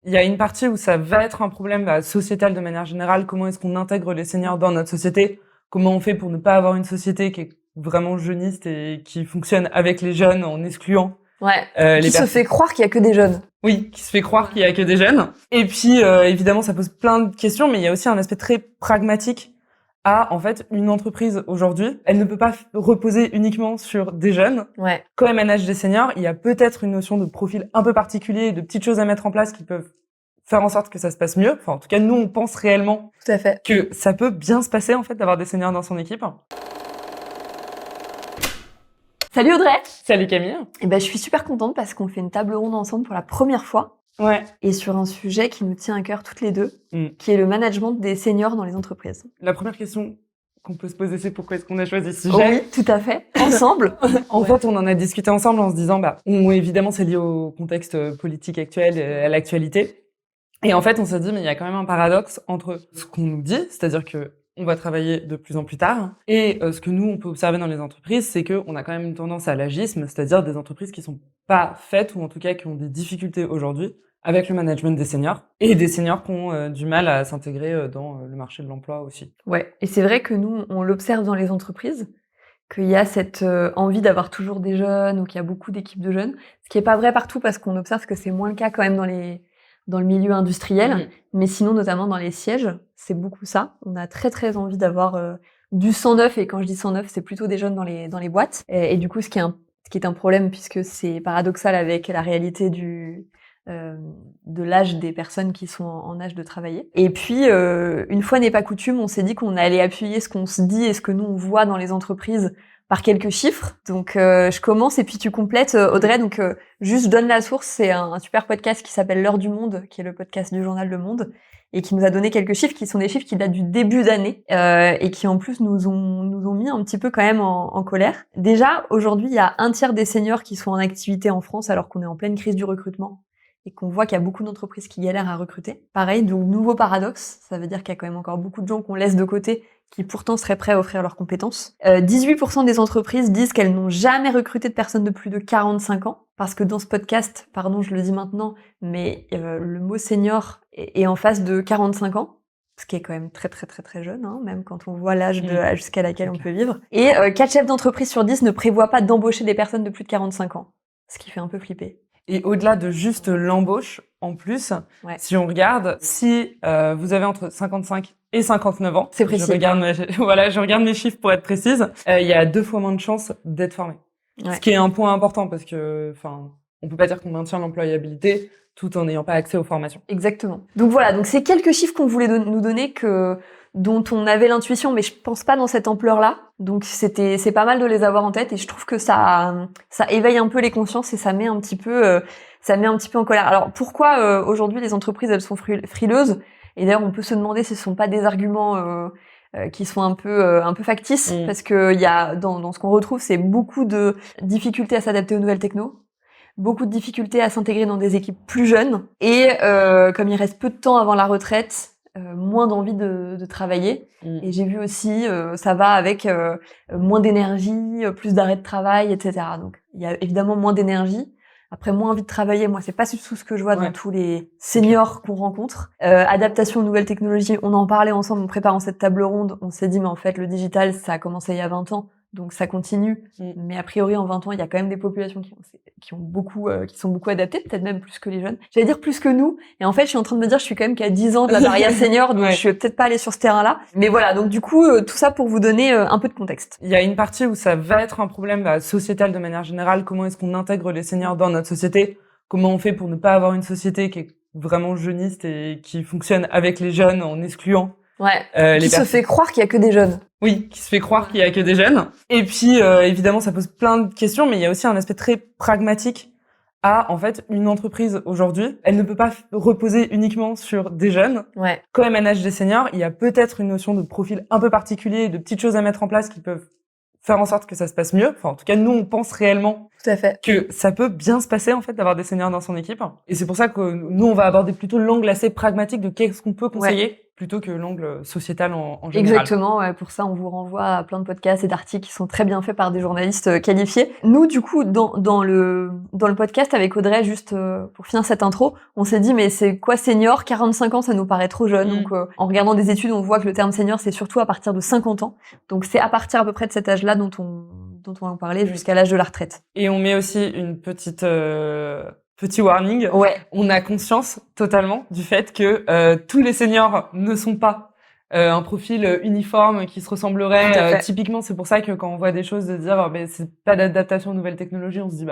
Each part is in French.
Il y a une partie où ça va être un problème sociétal de manière générale. Comment est-ce qu'on intègre les seniors dans notre société? Comment on fait pour ne pas avoir une société qui est vraiment jeuniste et qui fonctionne avec les jeunes en excluant qui se fait croire qu'il y a que des jeunes. Oui, qui se fait croire qu'il y a que des jeunes. Et puis, évidemment, ça pose plein de questions, mais il y a aussi un aspect très pragmatique en fait, une entreprise aujourd'hui, elle ne peut pas reposer uniquement sur des jeunes. Quand elle manage des seniors, il y a peut-être une notion de profil un peu particulier, de petites choses à mettre en place qui peuvent faire en sorte que ça se passe mieux. Enfin, en tout cas, nous, on pense réellement que ça peut bien se passer, en fait, d'avoir des seniors dans son équipe. Salut Audrey. Salut Camille. Je suis super contente parce qu'on fait une table ronde ensemble pour la première fois. Et sur un sujet qui nous tient à cœur toutes les deux, qui est le management des seniors dans les entreprises. La première question qu'on peut se poser, c'est pourquoi est-ce qu'on a choisi ce sujet? Oui, tout à fait. Ensemble. En fait, on en a discuté ensemble en se disant, évidemment, c'est lié au contexte politique actuel, à l'actualité. Et en fait, on s'est dit, mais il y a quand même un paradoxe entre ce qu'on nous dit, c'est-à-dire que on va travailler de plus en plus tard, et ce que nous, on peut observer dans les entreprises, c'est qu'on a quand même une tendance à l'agisme, c'est-à-dire des entreprises qui sont pas faites, ou en tout cas qui ont des difficultés aujourd'hui avec le management des seniors, et des seniors qui ont du mal à s'intégrer dans le marché de l'emploi aussi. Ouais, et c'est vrai que nous, on l'observe dans les entreprises, qu'il y a cette envie d'avoir toujours des jeunes, ou qu'il y a beaucoup d'équipes de jeunes, ce qui est pas vrai partout, parce qu'on observe que c'est moins le cas quand même dans le milieu industriel, mais sinon, notamment dans les sièges, c'est beaucoup ça. On a très très envie d'avoir du sang neuf, et quand je dis sang neuf, c'est plutôt des jeunes dans les boîtes. Et du coup, ce qui est un problème, puisque c'est paradoxal avec la réalité de l'âge des personnes qui sont en âge de travailler. Et puis, une fois n'est pas coutume, on s'est dit qu'on allait appuyer ce qu'on se dit et ce que nous on voit dans les entreprises par quelques chiffres. Donc, je commence et puis tu complètes, Audrey. Donc, juste donne la source. C'est un super podcast qui s'appelle L'Heure du Monde, qui est le podcast du journal Le Monde, et qui nous a donné quelques chiffres qui sont des chiffres qui datent du début d'année et qui en plus nous ont mis un petit peu quand même en colère. Déjà, aujourd'hui, il y a un tiers des seniors qui sont en activité en France alors qu'on est en pleine crise du recrutement et qu'on voit qu'il y a beaucoup d'entreprises qui galèrent à recruter. Pareil, donc nouveau paradoxe, ça veut dire qu'il y a quand même encore beaucoup de gens qu'on laisse de côté qui pourtant seraient prêts à offrir leurs compétences. 18% des entreprises disent qu'elles n'ont jamais recruté de personnes de plus de 45 ans, parce que dans ce podcast, pardon, je le dis maintenant, mais le mot senior est en face de 45 ans, ce qui est quand même très très très très jeune, hein, même quand on voit l'âge jusqu'à laquelle on peut vivre. Et 4 chefs d'entreprise sur 10 ne prévoient pas d'embaucher des personnes de plus de 45 ans, ce qui fait un peu flipper. Et au-delà de juste l'embauche, en plus, si on regarde, si vous avez entre 55 et 59 ans, c'est précis. Je regarde mes chiffres pour être précise, il y a 2 fois moins de chances d'être formé. Ce qui est un point important parce que, on peut pas dire qu'on maintient l'employabilité tout en n'ayant pas accès aux formations. Exactement. Donc voilà, donc c'est quelques chiffres qu'on voulait nous donner dont on avait l'intuition, mais je pense pas dans cette ampleur-là. Donc c'est pas mal de les avoir en tête, et je trouve que ça éveille un peu les consciences et ça met un petit peu en colère. Alors pourquoi aujourd'hui les entreprises elles sont frileuses? Et d'ailleurs on peut se demander si ce sont pas des arguments qui sont un peu factices, parce que il y a dans ce qu'on retrouve, c'est beaucoup de difficultés à s'adapter aux nouvelles techno. Beaucoup de difficultés à s'intégrer dans des équipes plus jeunes, et comme il reste peu de temps avant la retraite, moins d'envie de travailler. Et j'ai vu aussi, ça va avec moins d'énergie, plus d'arrêt de travail, etc. Donc il y a évidemment moins d'énergie. Après, moins envie de travailler, moi, c'est pas du tout ce que je vois dans tous les seniors qu'on rencontre. Adaptation aux nouvelles technologies, on en parlait ensemble en préparant cette table ronde. On s'est dit, mais en fait, le digital, ça a commencé il y a 20 ans. Donc ça continue, mais a priori en 20 ans, il y a quand même des populations qui sont beaucoup adaptées, peut-être même plus que les jeunes. J'allais dire plus que nous, et en fait, je suis en train de me dire, je suis quand même qu'à 10 ans de la barrière senior, donc je vais peut-être pas aller sur ce terrain-là. Mais voilà, donc du coup, tout ça pour vous donner un peu de contexte. Il y a une partie où ça va être un problème sociétal de manière générale. Comment est-ce qu'on intègre les seniors dans notre société? Comment on fait pour ne pas avoir une société qui est vraiment jeuniste et qui fonctionne avec les jeunes en excluant qui se fait croire qu'il y a que des jeunes. Oui, qui se fait croire qu'il y a que des jeunes. Et puis, évidemment, ça pose plein de questions, mais il y a aussi un aspect très pragmatique en fait, une entreprise aujourd'hui, elle ne peut pas reposer uniquement sur des jeunes. Quand elle manage des seniors, il y a peut-être une notion de profil un peu particulier, de petites choses à mettre en place qui peuvent faire en sorte que ça se passe mieux. Enfin, en tout cas, nous, on pense réellement que ça peut bien se passer, en fait, d'avoir des seniors dans son équipe. Et c'est pour ça que nous, on va aborder plutôt l'angle assez pragmatique de qu'est-ce qu'on peut conseiller plutôt que l'angle sociétal en général. Exactement, ouais, pour ça on vous renvoie à plein de podcasts et d'articles qui sont très bien faits par des journalistes qualifiés. Nous du coup dans le podcast avec Audrey, juste pour finir cette intro, on s'est dit mais c'est quoi senior? 45 ans ça nous paraît trop jeune. Donc en regardant des études on voit que le terme senior c'est surtout à partir de 50 ans. Donc c'est à partir à peu près de cet âge-là dont on va en parler jusqu'à l'âge de la retraite. Et on met aussi une petit warning. Ouais. On a conscience totalement du fait que tous les seniors ne sont pas un profil uniforme qui se ressemblerait. Typiquement, c'est pour ça que quand on voit des choses de dire c'est pas d'adaptation aux nouvelles technologies, on se dit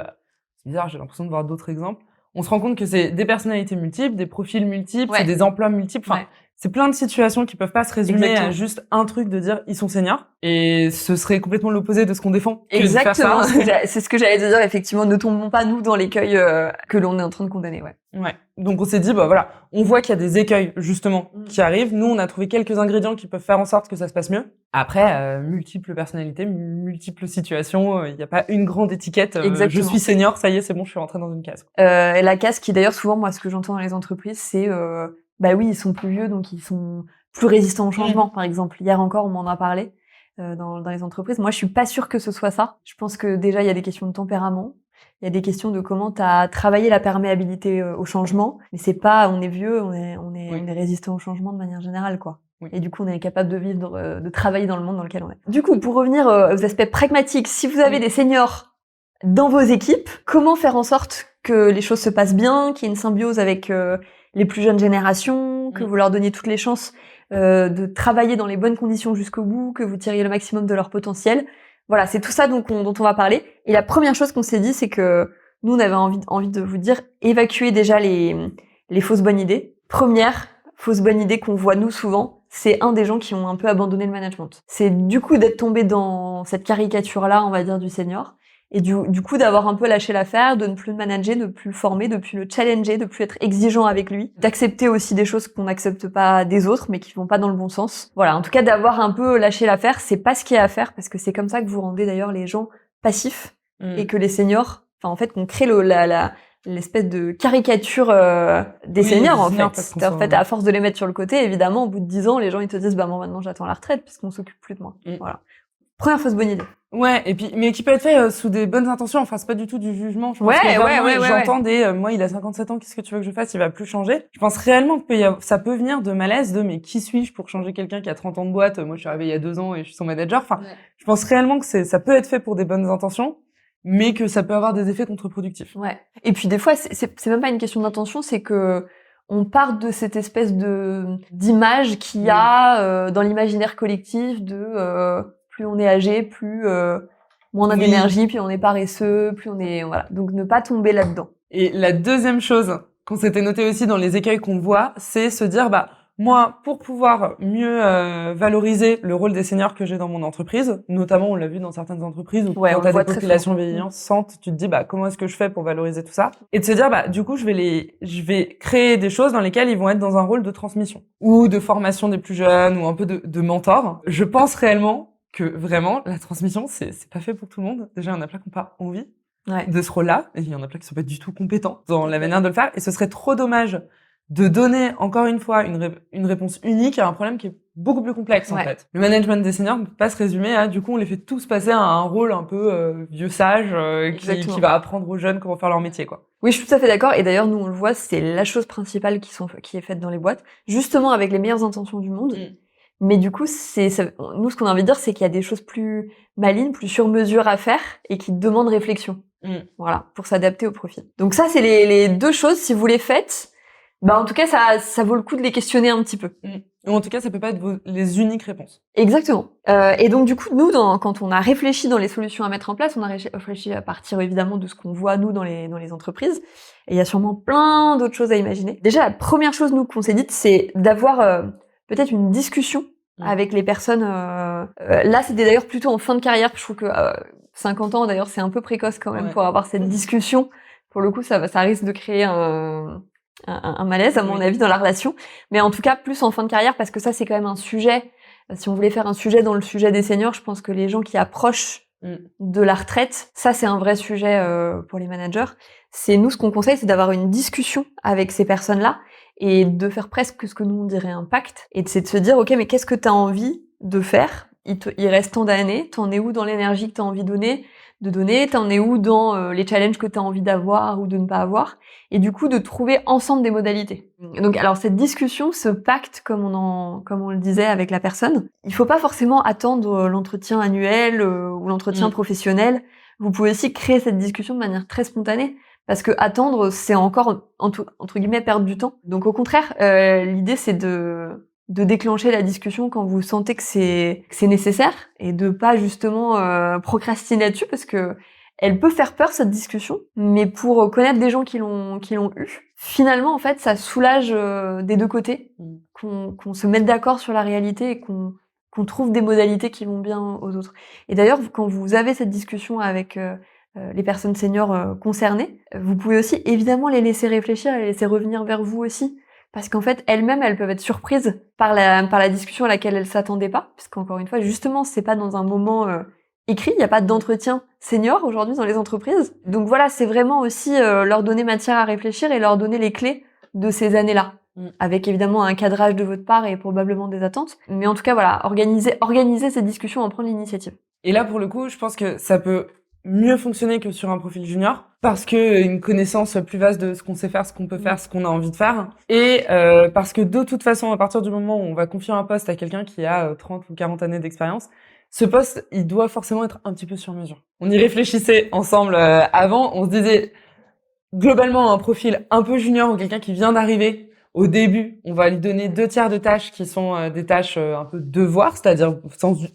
c'est bizarre, j'ai l'impression de voir d'autres exemples. On se rend compte que c'est des personnalités multiples, des profils multiples, c'est des emplois multiples. Enfin, c'est plein de situations qui peuvent pas se résumer à juste un truc de dire ils sont seniors. Et ce serait complètement l'opposé de ce qu'on défend. Exactement. C'est ce que j'allais te dire, effectivement. Ne tombons pas, nous, dans l'écueil que l'on est en train de condamner, Ouais. Donc on s'est dit, voilà, on voit qu'il y a des écueils, justement, qui arrivent. Nous, on a trouvé quelques ingrédients qui peuvent faire en sorte que ça se passe mieux. Après, multiples personnalités, multiples situations. Il n'y a pas une grande étiquette. Je suis senior, ça y est, c'est bon, je suis rentrée dans une case. Et la case qui, d'ailleurs, souvent, moi, ce que j'entends dans les entreprises, c'est oui, ils sont plus vieux, donc ils sont plus résistants au changement, par exemple. Hier encore, on m'en a parlé dans les entreprises. Moi, je suis pas sûre que ce soit ça. Je pense que déjà, il y a des questions de tempérament. Il y a des questions de comment tu as travaillé la perméabilité au changement. Mais c'est pas, on est vieux, on est résistant au changement de manière générale, quoi. Oui. Et du coup, on est capable de vivre, de travailler dans le monde dans lequel on est. Du coup, pour revenir aux aspects pragmatiques, si vous avez des seniors dans vos équipes, comment faire en sorte que les choses se passent bien, qu'il y ait une symbiose avec les plus jeunes générations, que vous leur donniez toutes les chances de travailler dans les bonnes conditions jusqu'au bout, que vous tiriez le maximum de leur potentiel. Voilà, c'est tout ça dont on va parler. Et la première chose qu'on s'est dit, c'est que nous, on avait envie de vous dire, évacuez déjà les fausses bonnes idées. Première fausse bonne idée qu'on voit nous souvent, c'est des gens qui ont un peu abandonné le management. C'est du coup d'être tombé dans cette caricature-là, on va dire, du senior. Et du coup, d'avoir un peu lâché l'affaire, de ne plus le manager, de ne plus le former, de ne plus le challenger, de plus être exigeant avec lui, d'accepter aussi des choses qu'on n'accepte pas des autres, mais qui vont pas dans le bon sens. Voilà, en tout cas, d'avoir un peu lâché l'affaire, c'est pas ce qu'il y a à faire, parce que c'est comme ça que vous rendez d'ailleurs les gens passifs, et que les seniors, en fait, qu'on crée l'espèce de caricature des seniors, en fait. À force de les mettre sur le côté, évidemment, au bout de 10 ans, les gens, ils te disent, moi, maintenant, j'attends la retraite, puisqu'on s'occupe plus de moi. Voilà. Première fausse bonne idée. Ouais, et puis, mais qui peut être fait sous des bonnes intentions. Enfin, c'est pas du tout du jugement. Je pense que j'entends moi, il a 57 ans, qu'est-ce que tu veux que je fasse? Il va plus changer. Je pense réellement que ça peut venir de malaise mais qui suis-je pour changer quelqu'un qui a 30 ans de boîte? Moi, je suis arrivée il y a 2 ans et je suis son manager. Enfin, je pense réellement que ça peut être fait pour des bonnes intentions, mais que ça peut avoir des effets contre-productifs. Ouais. Et puis, des fois, c'est même pas une question d'intention, c'est que on part de cette espèce d'image qu'il y a dans l'imaginaire collectif plus on est âgé, plus moins on a d'énergie, plus on est paresseux, plus on est Donc ne pas tomber là-dedans. Et la deuxième chose qu'on s'était noté aussi dans les écueils qu'on voit, c'est se dire moi, pour pouvoir mieux valoriser le rôle des seniors que j'ai dans mon entreprise, notamment on l'a vu dans certaines entreprises où quand t'as des populations vieillissantes, tu te dis comment est-ce que je fais pour valoriser tout ça, et de se dire du coup je vais créer des choses dans lesquelles ils vont être dans un rôle de transmission ou de formation des plus jeunes ou un peu de mentor. Je pense réellement que vraiment la transmission c'est pas fait pour tout le monde. Déjà il y en a plein qui n'ont pas envie de ce rôle-là, et il y en a plein qui sont pas du tout compétents dans la manière de le faire, et ce serait trop dommage de donner encore une fois une réponse unique à un problème qui est beaucoup plus complexe en fait. Le management des seniors ne peut pas se résumer à du coup on les fait tous passer à un rôle un peu vieux sage qui va apprendre aux jeunes comment faire leur métier quoi. Oui, je suis tout à fait d'accord, et d'ailleurs nous on le voit, c'est la chose principale qui est faite dans les boîtes, justement avec les meilleures intentions du monde. Mais du coup, nous, ce qu'on a envie de dire, c'est qu'il y a des choses plus malignes, plus sur mesure à faire et qui demandent réflexion. Voilà, pour s'adapter au profil. Donc ça, c'est les deux choses. Si vous les faites, en tout cas, ça vaut le coup de les questionner un petit peu. Ou en tout cas, ça peut pas être les uniques réponses. Exactement. Et donc, du coup, nous, quand on a réfléchi dans les solutions à mettre en place, on a réfléchi à partir, évidemment, de ce qu'on voit, nous, dans les entreprises. Et il y a sûrement plein d'autres choses à imaginer. Déjà, la première chose, nous, qu'on s'est dite, c'est d'avoir peut-être une discussion avec les personnes. Là, c'était d'ailleurs plutôt en fin de carrière. Je trouve que 50 ans, d'ailleurs, c'est un peu précoce quand même pour avoir cette discussion. Pour le coup, ça risque de créer un malaise, à mon avis, dans la relation. Mais en tout cas, plus en fin de carrière, parce que ça, c'est quand même un sujet. Si on voulait faire un sujet dans le sujet des seniors, je pense que les gens qui approchent de la retraite, ça c'est un vrai sujet pour les managers. C'est nous, ce qu'on conseille, c'est d'avoir une discussion avec ces personnes-là et de faire presque ce que nous on dirait un pacte. Et c'est de se dire, ok, mais qu'est-ce que tu as envie de faire? Il reste tant d'années, t'en es où dans l'énergie que tu as envie de donner, t'en es où dans les challenges que tu as envie d'avoir ou de ne pas avoir, et du coup de trouver ensemble des modalités. Donc alors cette discussion, ce pacte, comme on le disait avec la personne, il faut pas forcément attendre l'entretien annuel ou l'entretien professionnel. Vous pouvez aussi créer cette discussion de manière très spontanée, parce que attendre, c'est encore entre guillemets perdre du temps. Donc au contraire, l'idée c'est de déclencher la discussion quand vous sentez que c'est nécessaire et de pas justement procrastiner là-dessus, parce que elle peut faire peur cette discussion, mais pour connaître des gens qui l'ont eu, finalement en fait ça soulage des deux côtés, qu'on se mette d'accord sur la réalité et qu'on trouve des modalités qui vont bien aux autres. Et d'ailleurs quand vous avez cette discussion avec les personnes seniors concernées, vous pouvez aussi évidemment les laisser réfléchir et les laisser revenir vers vous aussi. Parce qu'en fait, elles-mêmes, elles peuvent être surprises par la discussion à laquelle elles s'attendaient pas. Parce qu'encore une fois, justement, c'est pas dans un moment écrit, il n'y a pas d'entretien senior aujourd'hui dans les entreprises. Donc voilà, c'est vraiment aussi leur donner matière à réfléchir et leur donner les clés de ces années-là. Avec évidemment un cadrage de votre part et probablement des attentes. Mais en tout cas, voilà, organiser ces discussions, en prendre l'initiative. Et là, pour le coup, je pense que ça peut mieux fonctionner que sur un profil junior, parce que une connaissance plus vaste de ce qu'on sait faire, ce qu'on peut faire, ce qu'on a envie de faire, et parce que de toute façon, à partir du moment où on va confier un poste à quelqu'un qui a 30 ou 40 années d'expérience, ce poste, il doit forcément être un petit peu sur mesure. On y réfléchissait ensemble avant, on se disait, globalement, un profil un peu junior ou quelqu'un qui vient d'arriver, au début, on va lui donner 2/3 de tâches qui sont des tâches un peu devoir, c'est-à-dire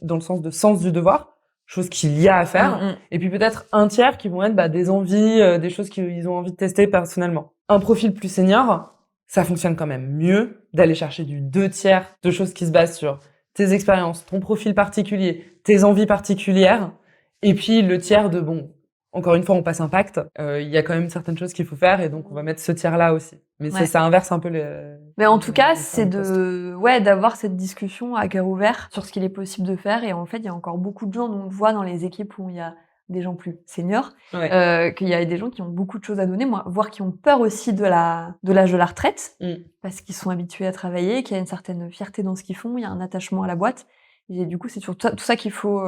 dans le sens de sens du devoir, choses qu'il y a à faire, et puis peut-être 1/3 qui vont être des envies, des choses qu'ils ont envie de tester personnellement. Un profil plus senior, ça fonctionne quand même mieux d'aller chercher du 2/3 de choses qui se basent sur tes expériences, ton profil particulier, tes envies particulières, et puis le tiers de encore une fois, on passe un pacte. Il y a quand même certaines choses qu'il faut faire, et donc on va mettre ce tiers-là aussi. Mais ça inverse un peu les. Mais en tout cas, c'est d'avoir cette discussion à cœur ouvert sur ce qu'il est possible de faire. Et en fait, il y a encore beaucoup de gens, on le voit dans les équipes où il y a des gens plus seniors, qu'il y a des gens qui ont beaucoup de choses à donner, voire qui ont peur aussi de l'âge de la retraite, parce qu'ils sont habitués à travailler, qu'il y a une certaine fierté dans ce qu'ils font, il y a un attachement à la boîte. Et du coup, c'est sur tout ça qu'il faut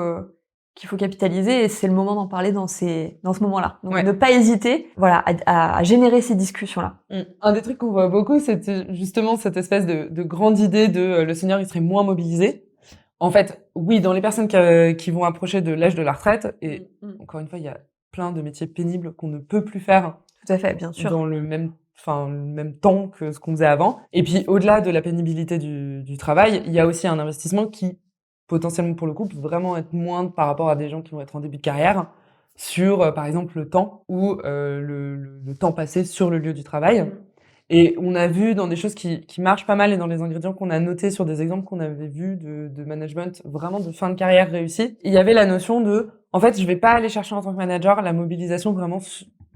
capitaliser, et c'est le moment d'en parler dans ce moment-là. Donc ne pas hésiter, voilà, à générer ces discussions-là. Un des trucs qu'on voit beaucoup, c'est justement cette espèce de grande idée de le senior, il serait moins mobilisé. En fait, oui, dans les personnes qui vont approcher de l'âge de la retraite, et encore une fois, il y a plein de métiers pénibles qu'on ne peut plus faire. Tout à fait, bien sûr. Dans le même temps que ce qu'on faisait avant. Et puis, au-delà de la pénibilité du travail, il y a aussi un investissement qui, potentiellement pour le coup, peut vraiment être moindre par rapport à des gens qui vont être en début de carrière, sur, par exemple, le temps ou le temps passé sur le lieu du travail. Et on a vu dans des choses qui marchent pas mal, et dans les ingrédients qu'on a notés sur des exemples qu'on avait vus de management vraiment de fin de carrière réussi, il y avait la notion de, en fait, je vais pas aller chercher en tant que manager la mobilisation vraiment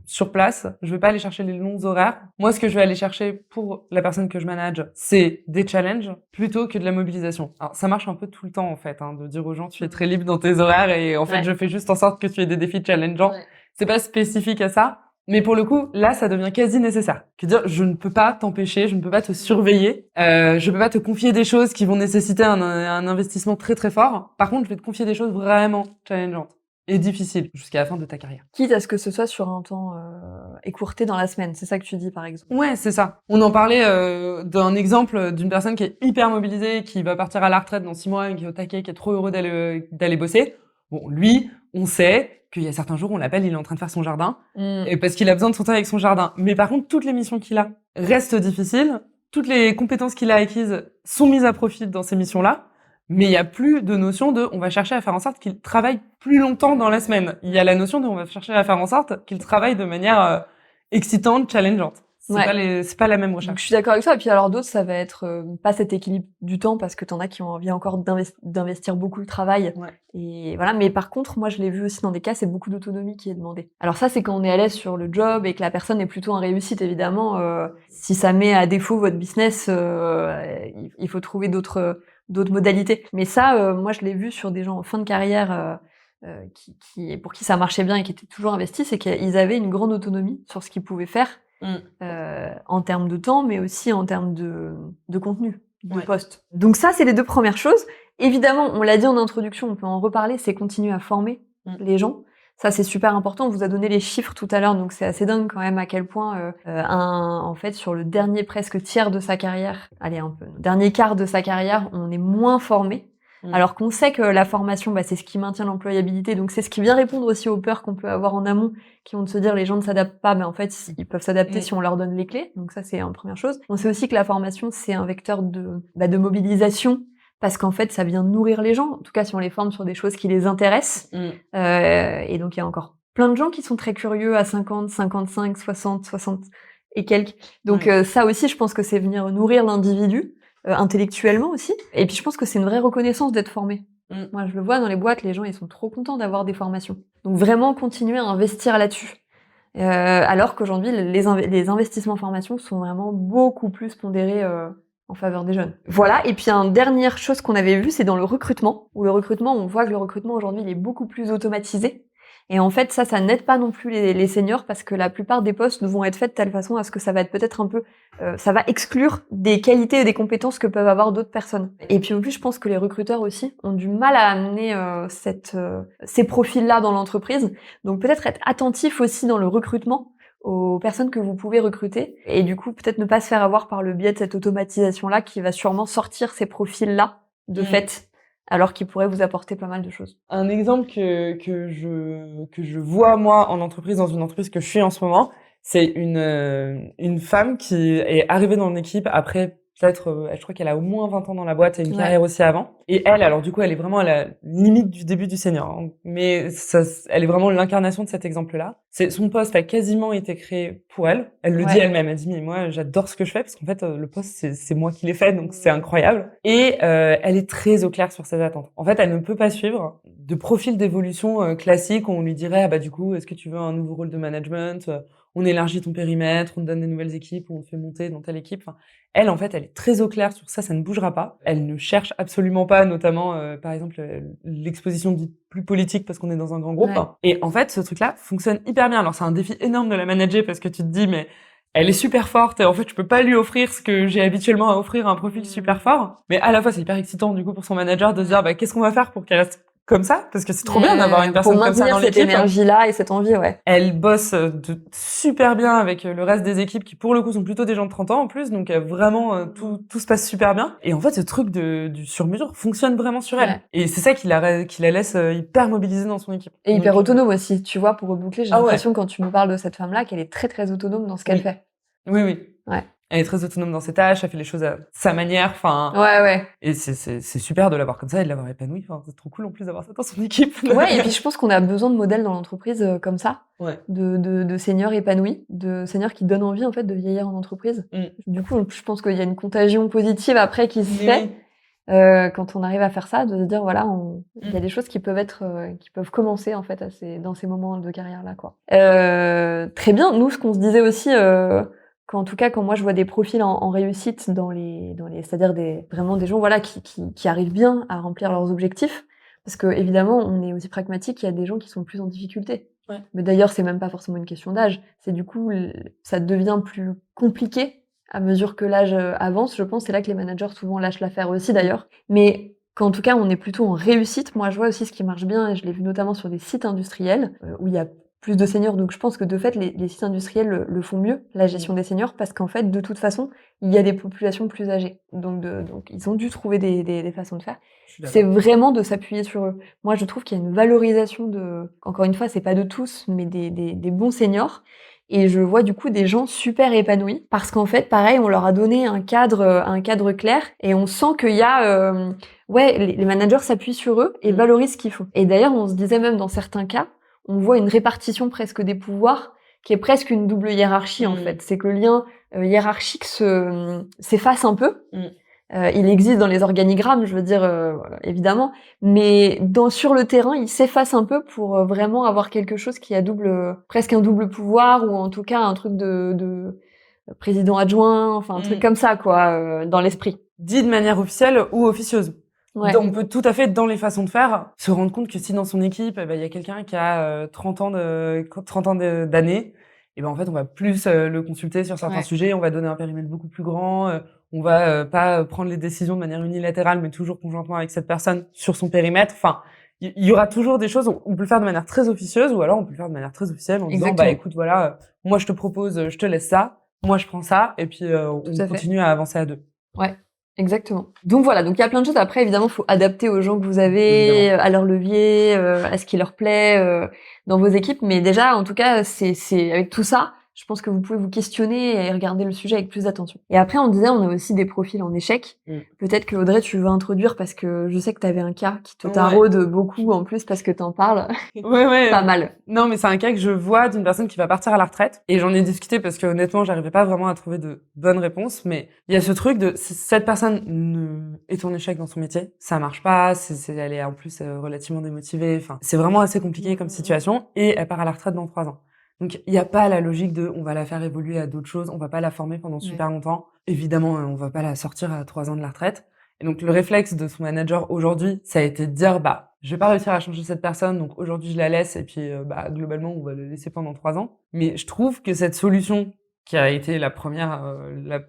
sur place. Je vais pas aller chercher les longs horaires. Moi, ce que je vais aller chercher pour la personne que je manage, c'est des challenges plutôt que de la mobilisation. Alors, ça marche un peu tout le temps, en fait, de dire aux gens, tu es très libre dans tes horaires, et en fait, je fais juste en sorte que tu aies des défis challengeants. C'est pas spécifique à ça. Mais pour le coup, là, ça devient quasi nécessaire. C'est-à-dire, je ne peux pas t'empêcher, je ne peux pas te surveiller, je peux pas te confier des choses qui vont nécessiter un investissement très très fort. Par contre, je vais te confier des choses vraiment challengeantes et difficiles jusqu'à la fin de ta carrière. Quitte à ce que ce soit sur un temps écourté dans la semaine, c'est ça que tu dis par exemple. Ouais, c'est ça. On en parlait d'un exemple d'une personne qui est hyper mobilisée, qui va partir à la retraite dans 6 mois, qui est au taquet, qui est trop heureux d'aller bosser. Bon, lui, on sait qu'il y a certains jours, on l'appelle, il est en train de faire son jardin, et parce qu'il a besoin de son temps avec son jardin. Mais par contre, toutes les missions qu'il a restent difficiles, toutes les compétences qu'il a acquises sont mises à profit dans ces missions-là, mais il y a plus de notion de, on va chercher à faire en sorte qu'il travaille plus longtemps dans la semaine. Il y a la notion de, on va chercher à faire en sorte qu'il travaille de manière excitante, challengeante. C'est pas la même recherche. Donc, je suis d'accord avec toi. Et puis alors d'autres, ça va être pas cet équilibre du temps, parce que t'en as qui ont envie encore d'investir beaucoup le travail. Et voilà. Mais par contre, moi, je l'ai vu aussi dans des cas, c'est beaucoup d'autonomie qui est demandée. Alors ça, c'est quand on est à l'aise sur le job et que la personne est plutôt en réussite, évidemment. Si ça met à défaut votre business, il faut trouver d'autres modalités. Mais ça, moi, je l'ai vu sur des gens en fin de carrière pour qui ça marchait bien et qui étaient toujours investis, c'est qu'ils avaient une grande autonomie sur ce qu'ils pouvaient faire en termes de temps, mais aussi en termes de contenu, de poste. Donc ça, c'est les 2 premières choses. Évidemment, on l'a dit en introduction, on peut en reparler, c'est continuer à former les gens. Ça, c'est super important. On vous a donné les chiffres tout à l'heure, donc c'est assez dingue quand même à quel point, en fait, sur le dernier presque tiers de sa carrière, dernier quart de sa carrière, on est moins formé. Alors qu'on sait que la formation, c'est ce qui maintient l'employabilité, donc c'est ce qui vient répondre aussi aux peurs qu'on peut avoir en amont, qui vont se dire les gens ne s'adaptent pas, mais en fait, ils peuvent s'adapter si on leur donne les clés. Donc ça, c'est une première chose. On sait aussi que la formation, c'est un vecteur de mobilisation, parce qu'en fait, ça vient nourrir les gens, en tout cas si on les forme sur des choses qui les intéressent. Et donc, il y a encore plein de gens qui sont très curieux à 50, 55, 60 et quelques. Donc ça aussi, je pense que c'est venir nourrir l'individu, intellectuellement aussi. Et puis, je pense que c'est une vraie reconnaissance d'être formé. Moi, je le vois dans les boîtes, les gens, ils sont trop contents d'avoir des formations. Donc, vraiment continuer à investir là-dessus. Alors qu'aujourd'hui, les investissements en formation sont vraiment beaucoup plus pondérés en faveur des jeunes. Voilà. Et puis, une dernière chose qu'on avait vue, c'est dans le recrutement. Où le recrutement, on voit que le recrutement aujourd'hui, il est beaucoup plus automatisé. Et en fait, ça n'aide pas non plus les seniors, parce que la plupart des postes vont être faits de telle façon à ce que ça va être peut-être un peu, ça va exclure des qualités et des compétences que peuvent avoir d'autres personnes. Et puis en plus, je pense que les recruteurs aussi ont du mal à amener ces profils-là dans l'entreprise. Donc peut-être être attentif aussi dans le recrutement aux personnes que vous pouvez recruter, et du coup peut-être ne pas se faire avoir par le biais de cette automatisation-là qui va sûrement sortir ces profils-là de fait, alors qu'il pourrait vous apporter pas mal de choses. Un exemple que je vois moi en entreprise, dans une entreprise que je suis en ce moment, c'est une femme qui est arrivée dans l'équipe après peut-être, je crois qu'elle a au moins 20 ans dans la boîte et une carrière aussi avant. Et elle, alors du coup, elle est vraiment à la limite du début du senior, hein. Mais ça, elle est vraiment l'incarnation de cet exemple-là. Son poste a quasiment été créé pour elle. Elle le dit elle-même. Elle dit, mais moi, j'adore ce que je fais, parce qu'en fait, le poste, c'est moi qui l'ai fait, donc c'est incroyable. Et elle est très au clair sur ses attentes. En fait, elle ne peut pas suivre de profil d'évolution classique où on lui dirait, du coup, est-ce que tu veux un nouveau rôle de management? On élargit ton périmètre, on te donne des nouvelles équipes, ou on te fait monter dans telle équipe. Enfin, elle, en fait, elle est très au clair sur ça ne bougera pas. Elle ne cherche absolument pas, notamment, par exemple, l'exposition dite plus politique parce qu'on est dans un grand groupe. Et en fait, ce truc-là fonctionne hyper bien. Alors, c'est un défi énorme de la manager, parce que tu te dis, mais elle est super forte et en fait, je peux pas lui offrir ce que j'ai habituellement à offrir à un profil super fort. Mais à la fois, c'est hyper excitant, du coup, pour son manager de se dire, qu'est-ce qu'on va faire pour qu'elle reste comme ça, parce que c'est trop bien d'avoir une personne comme ça dans l'équipe. Pour maintenir cette énergie-là et cette envie, Elle bosse super bien avec le reste des équipes qui, pour le coup, sont plutôt des gens de 30 ans en plus, donc vraiment, tout se passe super bien. Et en fait, ce truc du sur-mesure fonctionne vraiment sur elle. Et c'est ça qui la laisse hyper mobilisée dans son équipe. Et hyper autonome aussi, tu vois, pour reboucler, j'ai l'impression quand tu me parles de cette femme-là qu'elle est très très autonome dans ce qu'elle fait. Oui. Elle est très autonome dans ses tâches, elle fait les choses à sa manière, Et c'est super de l'avoir comme ça et de l'avoir épanouie. Enfin, c'est trop cool en plus d'avoir ça dans son équipe. Et puis je pense qu'on a besoin de modèles dans l'entreprise comme ça, de seniors épanouis, de seniors qui donnent envie en fait de vieillir en entreprise. Du coup, je pense qu'il y a une contagion positive après qui se fait quand on arrive à faire ça, de se dire il y a des choses qui peuvent commencer en fait dans ces moments de carrière là, quoi. Très bien. Nous, ce qu'on se disait aussi. En tout cas, quand moi je vois des profils en réussite c'est-à-dire vraiment des gens qui arrivent bien à remplir leurs objectifs, parce que évidemment on est aussi pragmatique, il y a des gens qui sont plus en difficulté. Mais d'ailleurs c'est même pas forcément une question d'âge, c'est du coup ça devient plus compliqué à mesure que l'âge avance, je pense. C'est là que les managers souvent lâchent l'affaire aussi d'ailleurs. Mais qu'en tout cas on est plutôt en réussite. Moi je vois aussi ce qui marche bien, et je l'ai vu notamment sur des sites industriels où il y a plus de seniors, donc je pense que de fait les sites industriels le font mieux, la gestion des seniors, parce qu'en fait de toute façon il y a des populations plus âgées, donc ils ont dû trouver des façons de faire. C'est vraiment de s'appuyer sur eux. Moi je trouve qu'il y a une valorisation encore une fois, c'est pas de tous, mais des bons seniors, et je vois du coup des gens super épanouis, parce qu'en fait pareil, on leur a donné un cadre clair, et on sent qu'il y a les managers s'appuient sur eux et valorisent ce qu'ils font. Et d'ailleurs on se disait même dans certains cas, on voit une répartition presque des pouvoirs qui est presque une double hiérarchie en fait. C'est que le lien hiérarchique s'efface un peu. Il existe dans les organigrammes, je veux dire, évidemment, mais sur le terrain, il s'efface un peu pour vraiment avoir quelque chose qui a presque un double pouvoir, ou en tout cas un truc de président adjoint, enfin un truc comme ça, quoi, dans l'esprit. Dit de manière officielle ou officieuse. Ouais. On peut tout à fait, dans les façons de faire, se rendre compte que si dans son équipe, il y a quelqu'un qui a 30 ans d'années, et ben en fait, on va plus le consulter sur certains sujets, on va donner un périmètre beaucoup plus grand, on va pas prendre les décisions de manière unilatérale, mais toujours conjointement avec cette personne sur son périmètre. Enfin, il y aura toujours des choses, on peut le faire de manière très officieuse, ou alors on peut le faire de manière très officielle en disant, écoute, voilà, moi je te propose, je te laisse ça, moi je prends ça, et puis on continue à avancer à deux. Ouais. Exactement. Donc voilà, donc il y a plein de choses. Après, évidemment, faut adapter aux gens que vous avez, à leur levier, à ce qui leur plaît dans vos équipes. Mais déjà, en tout cas, c'est avec tout ça, je pense que vous pouvez vous questionner et regarder le sujet avec plus d'attention. Et après, on disait, on a aussi des profils en échec. Peut-être que Audrey, tu veux introduire parce que je sais que tu avais un cas qui te taraude beaucoup en plus parce que t'en parles. Pas mal. Non, mais c'est un cas que je vois d'une personne qui va partir à la retraite. Et j'en ai discuté parce que honnêtement, j'arrivais pas vraiment à trouver de bonnes réponses. Mais il y a ce truc de si cette personne est en échec dans son métier, ça marche pas. Elle est en plus relativement démotivée. Enfin, c'est vraiment assez compliqué comme situation. Et elle part à la retraite dans 3 ans. Donc, il n'y a pas la logique de on va la faire évoluer à d'autres choses, on va pas la former pendant super longtemps. Évidemment, on va pas la sortir à 3 ans de la retraite. Et donc, le réflexe de son manager aujourd'hui, ça a été de dire, je vais pas réussir à changer cette personne, donc aujourd'hui, je la laisse, et puis, globalement, on va la laisser pendant 3 ans. Mais je trouve que cette solution, qui a été la première,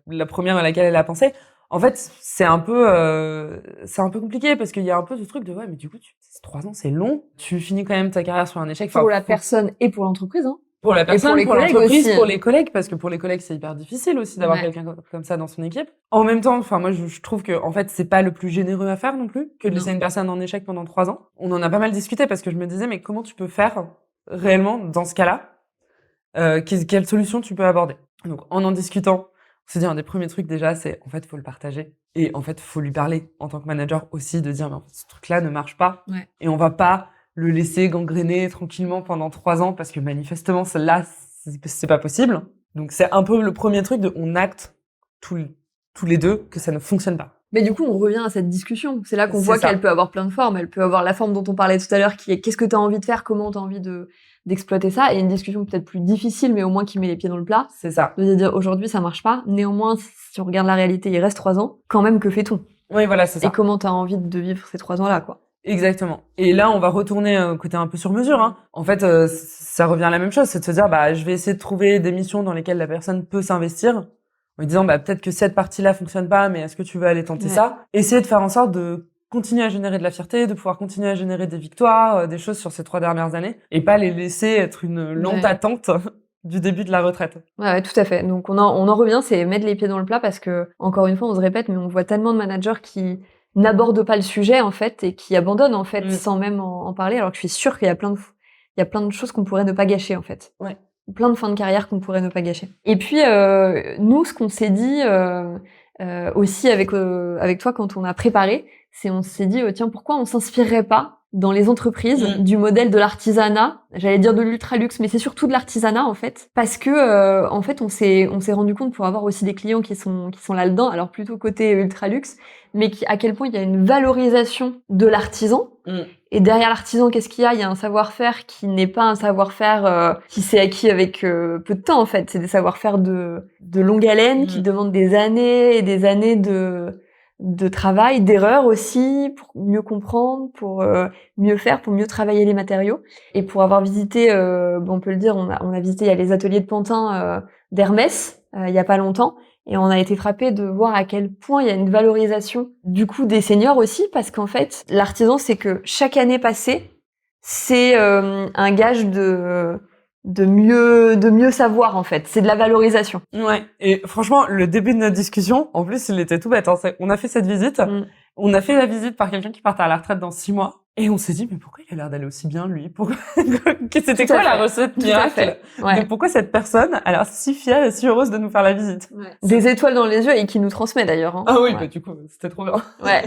la première à laquelle elle a pensé, en fait, c'est un peu compliqué parce qu'il y a un peu ce truc de mais du coup, 3 ans, c'est long. Tu finis quand même ta carrière sur un échec. Pour la personne et pour l'entreprise, hein. Pour la personne, pour l'entreprise, aussi. Pour les collègues, parce que pour les collègues, c'est hyper difficile aussi d'avoir quelqu'un comme ça dans son équipe. En même temps, moi, je trouve que, en fait, c'est pas le plus généreux à faire non plus, que de laisser une personne en échec pendant 3 ans. On en a pas mal discuté parce que je me disais, mais comment tu peux faire réellement dans ce cas-là? Quelle solution tu peux aborder? Donc, en discutant, on s'est dit, un des premiers trucs déjà, c'est, en fait, faut le partager. Et en fait, faut lui parler en tant que manager aussi de dire, mais en fait, ce truc-là ne marche pas. Et on va pas le laisser gangréner tranquillement pendant 3 ans parce que manifestement, celle-là, c'est pas possible. Donc, c'est un peu le premier truc de on acte tous les deux que ça ne fonctionne pas. Mais du coup, on revient à cette discussion. C'est là qu'on voit qu'elle peut avoir plein de formes. Elle peut avoir la forme dont on parlait tout à l'heure, qui est qu'est-ce que tu as envie de faire, comment tu as envie d'exploiter ça, et une discussion peut-être plus difficile, mais au moins qui met les pieds dans le plat. C'est ça. De dire aujourd'hui, ça marche pas. Néanmoins, si on regarde la réalité, il reste 3 ans. Quand même, que fait-on? Oui, voilà, c'est ça. Et comment tu as envie de vivre ces 3 ans-là, quoi. Exactement. Et là, on va retourner côté un peu sur mesure, hein. En fait, ça revient à la même chose, c'est de se dire, je vais essayer de trouver des missions dans lesquelles la personne peut s'investir, en lui disant, peut-être que cette partie-là fonctionne pas, mais est-ce que tu veux aller tenter ça? Essayer de faire en sorte de continuer à générer de la fierté, de pouvoir continuer à générer des victoires, des choses sur ces 3 dernières années, et pas les laisser être une lente attente du début de la retraite. Ouais, tout à fait. Donc on en revient, c'est mettre les pieds dans le plat parce que, encore une fois, on se répète, mais on voit tellement de managers qui n'abordent pas le sujet, en fait, et qui abandonnent, en fait, sans même en parler, alors que je suis sûre qu'il y a plein de choses qu'on pourrait ne pas gâcher, en fait. Ouais. Plein de fins de carrière qu'on pourrait ne pas gâcher. Et puis, nous, ce qu'on s'est dit, aussi avec toi quand on a préparé, on s'est dit, tiens, pourquoi on s'inspirerait pas dans les entreprises du modèle de l'artisanat, j'allais dire de l'ultra-luxe, mais c'est surtout de l'artisanat en fait, parce que en fait on s'est rendu compte pour avoir aussi des clients qui sont là-dedans, alors plutôt côté ultra-luxe, mais à quel point il y a une valorisation de l'artisan. Et derrière l'artisan, qu'est-ce qu'il y a? Il y a un savoir-faire qui n'est pas un savoir-faire qui s'est acquis avec peu de temps en fait, c'est des savoir-faire de longue haleine qui demandent des années et des années de travail, d'erreurs aussi, pour mieux comprendre, pour mieux faire, pour mieux travailler les matériaux. Et pour avoir visité, on peut le dire, on a visité, il y a les ateliers de Pantin d'Hermès, il y a pas longtemps, et on a été frappé de voir à quel point il y a une valorisation du coup des seniors aussi, parce qu'en fait, l'artisan, c'est que chaque année passée, c'est un gage de mieux savoir en fait, c'est de la valorisation. Ouais, et franchement le début de notre discussion, en plus il était tout bête, hein. On a fait cette visite, on a fait la visite par quelqu'un qui partait à la retraite dans 6 mois, et on s'est dit mais pourquoi il a l'air d'aller aussi bien lui? C'était quoi la recette miracle de pourquoi cette personne a l'air si fière et si heureuse de nous faire la visite? Des étoiles dans les yeux et qui nous transmet d'ailleurs, hein. Ah oui, du coup c'était trop bien. Ouais.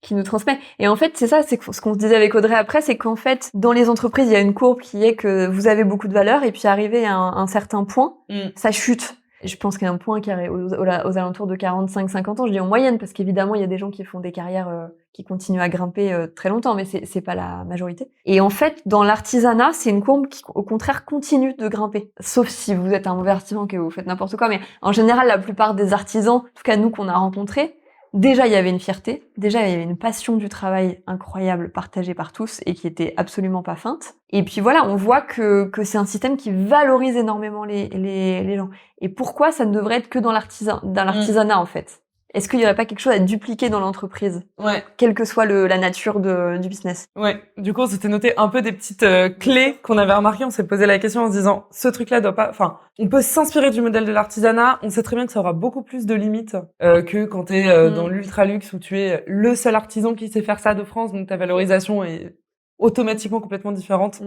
Qui nous transmet. Et en fait, c'est ça, c'est ce qu'on se disait avec Audrey après, c'est qu'en fait, dans les entreprises, il y a une courbe qui est que vous avez beaucoup de valeur et puis arrivé à un certain point, ça chute. Je pense qu'il y a un point qui est aux alentours de 45-50 ans, je dis en moyenne, parce qu'évidemment, il y a des gens qui font des carrières qui continuent à grimper très longtemps, mais c'est pas la majorité. Et en fait, dans l'artisanat, c'est une courbe qui, au contraire, continue de grimper. Sauf si vous êtes un mauvais artisan, que vous faites n'importe quoi, mais en général, la plupart des artisans, en tout cas nous qu'on a rencontrés, déjà il y avait une fierté, déjà il y avait une passion du travail incroyable partagée par tous et qui était absolument pas feinte. Et puis voilà, on voit que c'est un système qui valorise énormément les gens. Et pourquoi ça ne devrait être que dans l'artisanat en fait? Est-ce qu'il y aurait pas quelque chose à dupliquer dans l'entreprise? Ouais. Quelle que soit la nature du business. Ouais. Du coup, on s'était noté un peu des petites clés qu'on avait remarquées. On s'est posé la question en se disant, ce truc-là doit pas, enfin, on peut s'inspirer du modèle de l'artisanat. On sait très bien que ça aura beaucoup plus de limites que quand t'es dans l'ultra luxe où tu es le seul artisan qui sait faire ça de France. Donc ta valorisation est automatiquement complètement différente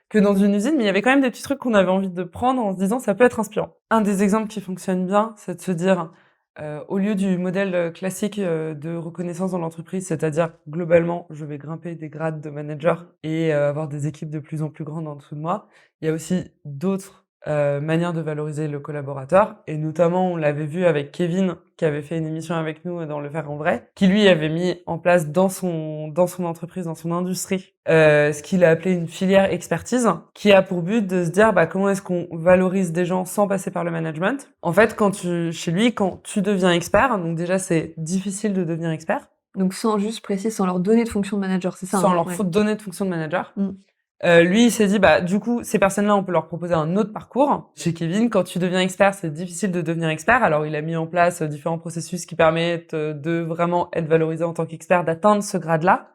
que dans une usine. Mais il y avait quand même des petits trucs qu'on avait envie de prendre en se disant, ça peut être inspirant. Un des exemples qui fonctionne bien, c'est de se dire, au lieu du modèle classique de reconnaissance dans l'entreprise, c'est-à-dire globalement, je vais grimper des grades de manager et avoir des équipes de plus en plus grandes en dessous de moi, il y a aussi d'autres manières de valoriser le collaborateur. Et notamment, on l'avait vu avec Kevin, qui avait fait une émission avec nous dans Le Faire en Vrai, qui lui avait mis en place dans son entreprise, dans son industrie, ce qu'il a appelé une filière expertise, qui a pour but de se dire comment est-ce qu'on valorise des gens sans passer par le management. En fait, chez lui, quand tu deviens expert, donc déjà c'est difficile de devenir expert. Donc sans leur donner de fonction de manager, c'est ça? Sans leur donner de fonction de manager. Lui, il s'est dit, du coup, ces personnes-là, on peut leur proposer un autre parcours. Chez Kevin, quand tu deviens expert, c'est difficile de devenir expert. Alors, il a mis en place différents processus qui permettent de vraiment être valorisé en tant qu'expert, d'atteindre ce grade-là.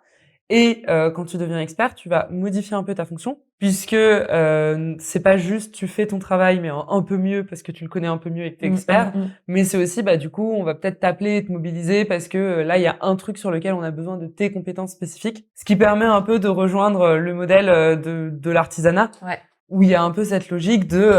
Et quand tu deviens expert, tu vas modifier un peu ta fonction, puisque c'est pas juste tu fais ton travail mais un peu mieux parce que tu le connais un peu mieux et que t'es expert, mais c'est aussi du coup on va peut-être t'appeler et te mobiliser parce que là il y a un truc sur lequel on a besoin de tes compétences spécifiques, ce qui permet un peu de rejoindre le modèle de l'artisanat. Ouais. Où il y a un peu cette logique de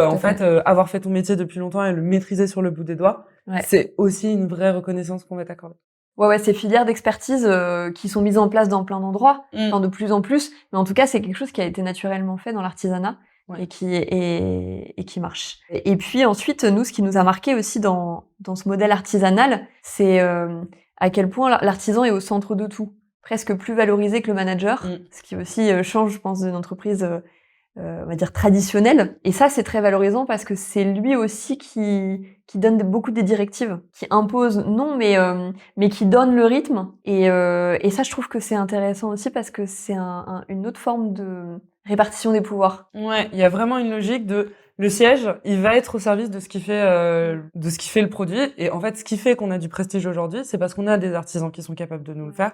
avoir fait ton métier depuis longtemps et le maîtriser sur le bout des doigts, c'est aussi une vraie reconnaissance qu'on va t'accorder. Ouais, ces filières d'expertise qui sont mises en place dans plein d'endroits, enfin de plus en plus, mais en tout cas c'est quelque chose qui a été naturellement fait dans l'artisanat et qui marche. Et puis ensuite, nous, ce qui nous a marqué aussi dans ce modèle artisanal, c'est à quel point l'artisan est au centre de tout, presque plus valorisé que le manager, ce qui aussi change, je pense, d'une entreprise on va dire traditionnelle. Et ça, c'est très valorisant parce que c'est lui aussi qui donne beaucoup des directives, qui impose mais qui donne le rythme. Et ça, je trouve que c'est intéressant aussi parce que c'est une autre forme de répartition des pouvoirs. Ouais, il y a vraiment une logique de le siège, il va être au service de ce qui fait le produit. Et en fait, ce qui fait qu'on a du prestige aujourd'hui, c'est parce qu'on a des artisans qui sont capables de nous le faire.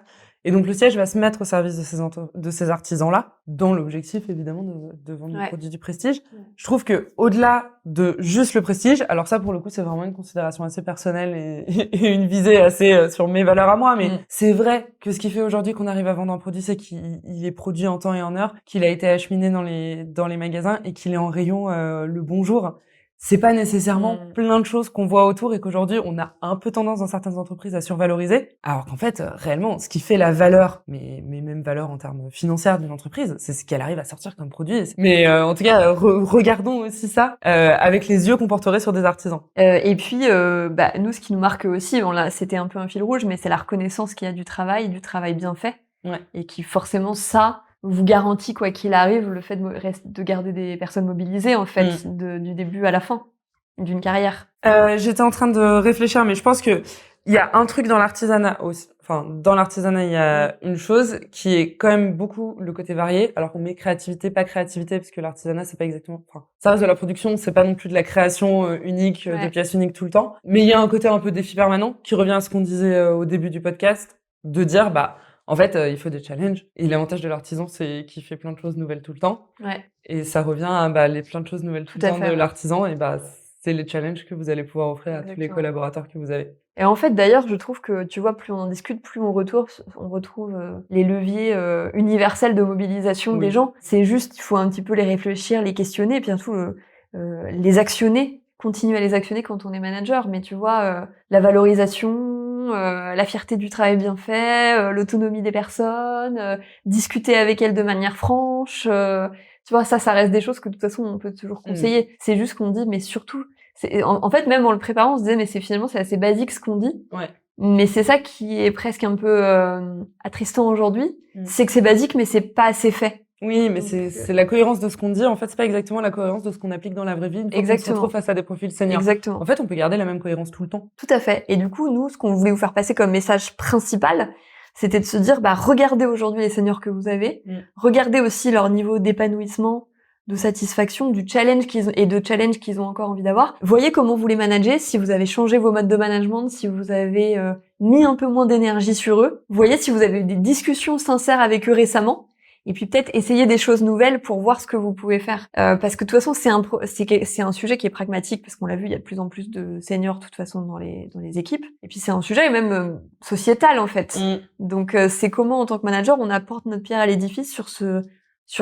Et donc le siège va se mettre au service de ces artisans-là, dans l'objectif évidemment de vendre le produit du prestige. Je trouve que au-delà de juste le prestige, alors ça pour le coup c'est vraiment une considération assez personnelle et une visée assez sur mes valeurs à moi, mais c'est vrai que ce qui fait aujourd'hui qu'on arrive à vendre un produit, c'est qu'il est produit en temps et en heure, qu'il a été acheminé dans les magasins et qu'il est en rayon le bonjour. C'est pas nécessairement plein de choses qu'on voit autour et qu'aujourd'hui on a un peu tendance dans certaines entreprises à survaloriser, alors qu'en fait réellement ce qui fait la valeur, mais même valeur en termes financiers d'une entreprise, c'est ce qu'elle arrive à sortir comme produit. Mais en tout cas regardons aussi ça avec les yeux qu'on porterait sur des artisans. Et puis nous, ce qui nous marque aussi, c'était un peu un fil rouge, mais c'est la reconnaissance qu'il y a du travail bien fait, et qui forcément ça vous garantit, quoi qu'il arrive, le fait de garder des personnes mobilisées, en fait, du début à la fin d'une carrière. J'étais en train de réfléchir, mais je pense que il y a un truc dans l'artisanat aussi. Enfin, dans l'artisanat, il y a une chose qui est quand même beaucoup le côté varié, alors qu'on met créativité, pas créativité, parce que l'artisanat, c'est pas exactement, ça reste de la production, c'est pas non plus de la création unique, de pièces uniques tout le temps. Mais il y a un côté un peu défi permanent, qui revient à ce qu'on disait au début du podcast, de dire, en fait, il faut des challenges. Et l'avantage de l'artisan, c'est qu'il fait plein de choses nouvelles tout le temps. Et ça revient à les plein de choses nouvelles tout le temps de l'artisan. Et c'est les challenges que vous allez pouvoir offrir à tous les collaborateurs que vous avez. Et en fait, d'ailleurs, je trouve que, tu vois, plus on en discute, plus on retrouve les leviers universels de mobilisation des gens. C'est juste, il faut un petit peu les réfléchir, les questionner, et puis surtout les actionner, continuer à les actionner quand on est manager. Mais tu vois, la valorisation, la fierté du travail bien fait, l'autonomie des personnes, discuter avec elles de manière franche, tu vois, ça reste des choses que de toute façon on peut toujours conseiller. C'est juste qu'on dit, mais surtout, en fait, même en le préparant, on se disait, mais c'est assez basique ce qu'on dit. Mais c'est ça qui est presque un peu attristant aujourd'hui, c'est que c'est basique, mais c'est pas assez fait. Oui, mais Donc, c'est la cohérence de ce qu'on dit. En fait, c'est pas exactement la cohérence de ce qu'on applique dans la vraie vie une fois qu'on se Exactement. retrouve face à des profils seniors. Exactement. En fait, on peut garder la même cohérence tout le temps. Tout à fait. Et du coup, nous, ce qu'on voulait vous faire passer comme message principal, c'était de se dire, regardez aujourd'hui les seniors que vous avez, regardez aussi leur niveau d'épanouissement, de satisfaction, de challenge qu'ils ont encore envie d'avoir. Voyez comment vous les managez, si vous avez changé vos modes de management, si vous avez mis un peu moins d'énergie sur eux. Voyez si vous avez eu des discussions sincères avec eux récemment. Et puis peut-être essayer des choses nouvelles pour voir ce que vous pouvez faire. Parce que de toute façon, c'est un sujet qui est pragmatique, parce qu'on l'a vu, il y a de plus en plus de seniors de toute façon dans les équipes. Et puis c'est un sujet même sociétal en fait. Donc c'est comment en tant que manager on apporte notre pierre à l'édifice sur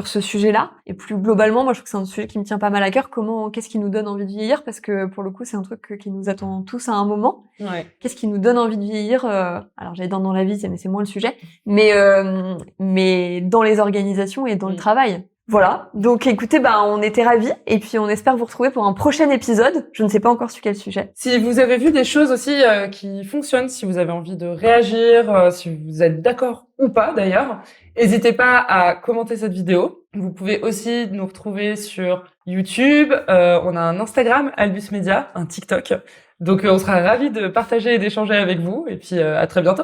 ce sujet-là. Et plus globalement, moi je trouve que c'est un sujet qui me tient pas mal à cœur. Qu'est-ce qui nous donne envie de vieillir? Parce que pour le coup, c'est un truc qui nous attend tous à un moment. Ouais. Qu'est-ce qui nous donne envie de vieillir? Alors j'allais dire dans la vie, mais c'est moins le sujet. Mais dans les organisations et dans le travail. Voilà. Donc écoutez, on était ravis et puis on espère vous retrouver pour un prochain épisode. Je ne sais pas encore sur quel sujet. Si vous avez vu des choses aussi qui fonctionnent, si vous avez envie de réagir, si vous êtes d'accord ou pas d'ailleurs, n'hésitez pas à commenter cette vidéo. Vous pouvez aussi nous retrouver sur YouTube, on a un Instagram, Albus Media, un TikTok. Donc on sera ravis de partager et d'échanger avec vous et puis à très bientôt.